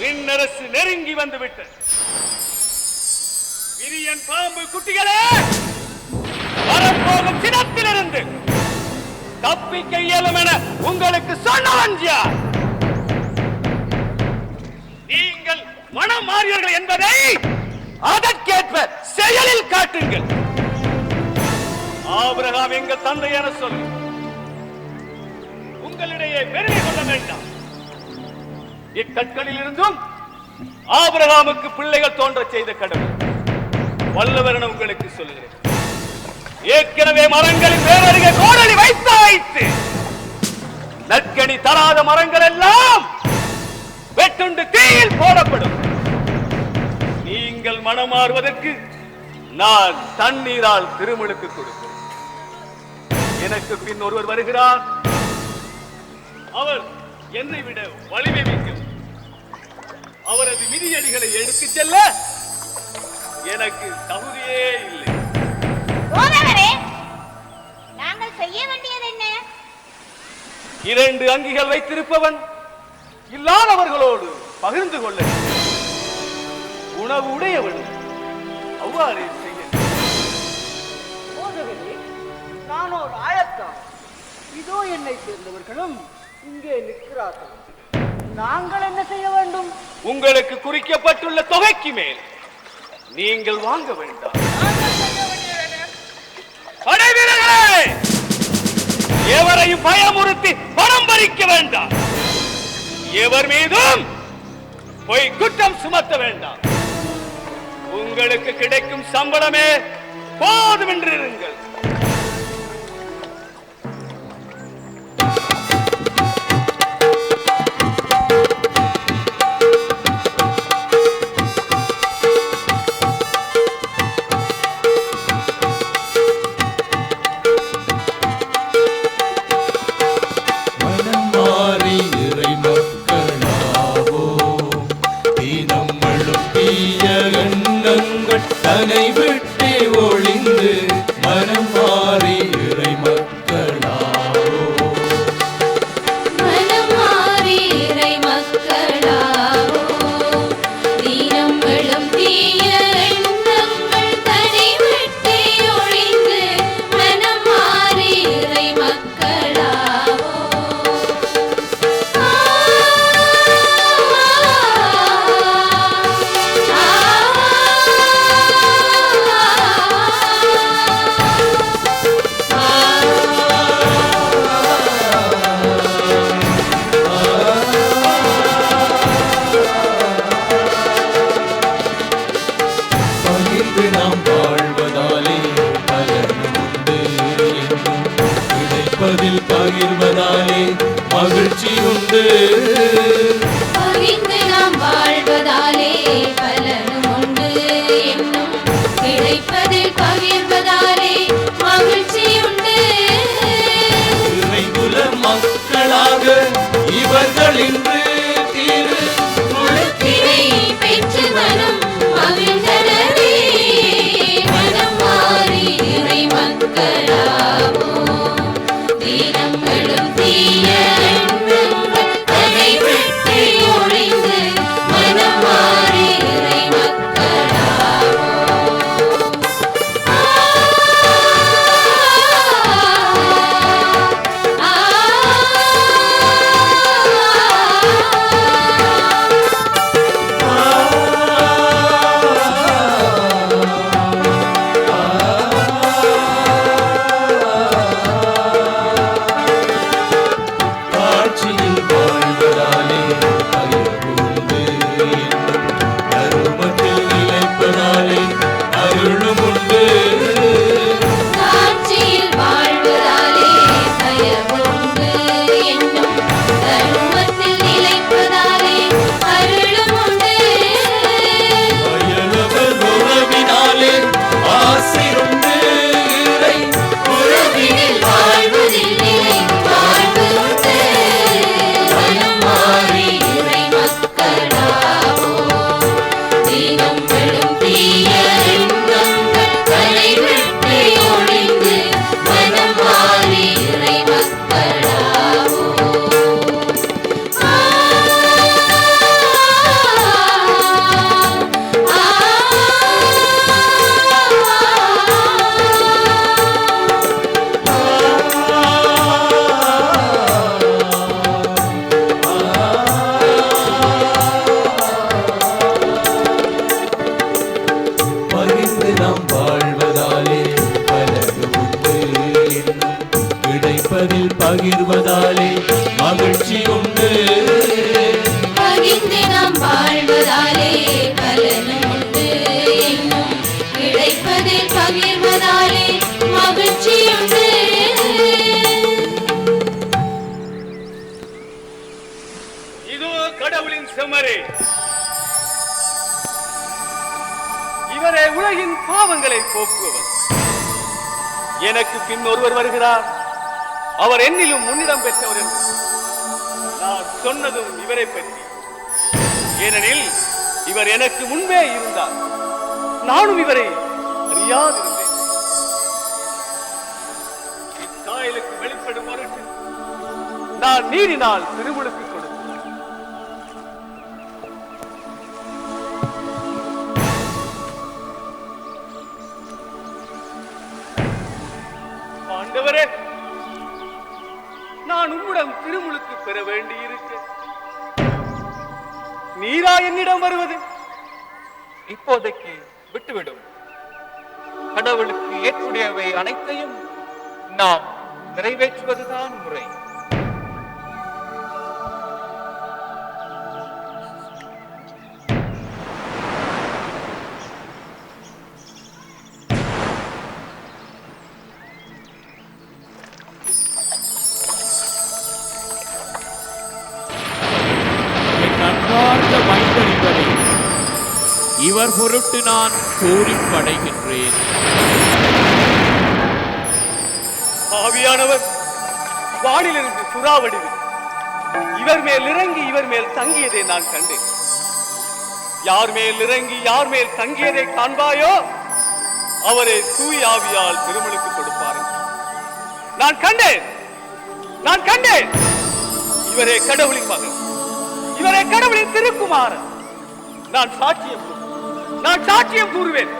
விண்ணரசு நெருங்கி வந்துவிட்டது. விரியன் பாம்பு குட்டிகளே, வரப்போகும் சினத்திலிருந்து தப்பிக்க இயலும் என உங்களுக்கு சொன்னவன் யார்? நீங்கள் மனம் மாறியவர்கள் என்பதை அதற்கேற்ப செயலில் காட்டுங்கள். ஆபிரகாம் எங்கள் தந்தை என சொல்லி உங்களிடையே பெருமை கொள்ள வேண்டாம். இக்கற்களில் இருந்தும் ஆபிரகாமுக்கு பிள்ளைகள் தோன்ற செய்த கடவுள் வல்லவர் என உங்களுக்கு சொல்லுகிறேன். ஏற்கனவே மரங்களின் வேறருகே கோடலி வைத்து நற்கனி தராத மரங்கள் எல்லாம் வெட்டுண்டு தீயில் போடப்படும். நீங்கள் மனமாறுவதற்கு நான் தண்ணீரால் திருமுழுக்கு கொடுப்பேன். எனக்கு பின் ஒருவர் வருகிறார். அவர் என்னை விட வலிமை மிக்கவர். அவரது மிதியடிகளை எடுத்துச் செல்ல எனக்கு தகுதியே இல்லை. நாங்கள் செய்ய வேண்டியது என்ன? 2 அங்கிகள் வைத்திருப்பவன் இல்லாதவர்களோடு பகிர்ந்து கொள்ள உணவு உடையவன் அவ்வாறே செய்ய. நான் ஒரு ஆயத்தான். இதோ என்னை சேர்ந்தவர்களும் இங்கே நிற்கிறார்கள். நாங்கள் என்ன செய்ய வேண்டும்? உங்களுக்கு குறிக்கப்பட்டுள்ள தொகைக்கு மேல் நீங்கள் வாங்க வேண்டாம். படைவீரர்களே, எவரையும் பயமுறுத்தி பணம் பறிக்க வேண்டாம். எவர் மீதும் பொய் குற்றம் சுமத்த வேண்டாம். உங்களுக்கு கிடைக்கும் சம்பளமே போதும் என்று இருங்கள். பகிர்வதாலே மகிழ்ச்சி உண்டு. பகிர்ந்து நாம் வாழ்வதாலே பலனும் உண்டு என்னும் கிடைப்பதில் பகிர்வதாலே மகிழ்ச்சி உண்டு. இறைகுல மக்களாக இவர்கள் இன்று திரு முழுக்கினை பெற்று மனம் மகிழ்ந்தனரே. மனம் மாறி இறை மக்களாவோ தீனங்களும் தீய எண்ணங்கள் தன்னை விட்டு ஒழிந்து மனம் மாறி இறை மக்களாவோ. பகிர்வதாலே மகிழ்ச்சி உண்டு. பகிர்ந்து நாம் வாழ்வதாலே பலனும் உண்டு. இன்னும் கிடைப்பதில் பகிர்வதாலே மகிழ்ச்சியுண்டு. இதோ கடவுளின் செம்மறே, இவரே உலகின் பாவங்களை போக்குபவர். எனக்கு பின் ஒருவர் வருகிறார், அவர் என்னிலும் முன்னிடம் பெற்றவர் என்று நான் சொன்னதும் இவரை பற்றி. ஏனெனில் இவர் எனக்கு முன்பே இருந்தார், நானும் இவரை அறியாதிருந்தேன். இச்சாயலுக்கு வெளிப்படும் பொருட்டு நான் நீரினால் திருமுழுக்கு கொடுத்தேன். ஆண்டவரே, நான் உம்மிடம் திருமுழுக்கு பெற வேண்டியிருக்க நீரா என்னிடம் வருவது? இப்போதைக்கு விட்டுவிடும். கடவுளுக்கு ஏற்புடையவை அனைத்தையும் நாம் நிறைவேற்றுவதுதான் முறை. இவர் பொருட்டு நான் பூரிப்படைகின்றேன். ஆவியானவர் வானிலிருந்து சுறாவடிவில் இவர் மேல் இறங்கி இவர் மேல் தங்கியதை நான் கண்டேன். யார் மேல் இறங்கி யார் மேல் தங்கியதை காண்பாயோ அவரை தூய் ஆவியால் திருமலுக்கு கொடுப்பார். நான் கண்டேன். இவரே கடவுளின் மகன், இவரே கடவுளின் திருக்குமாரன். நான் சாட்சியம் கூறுவேன்.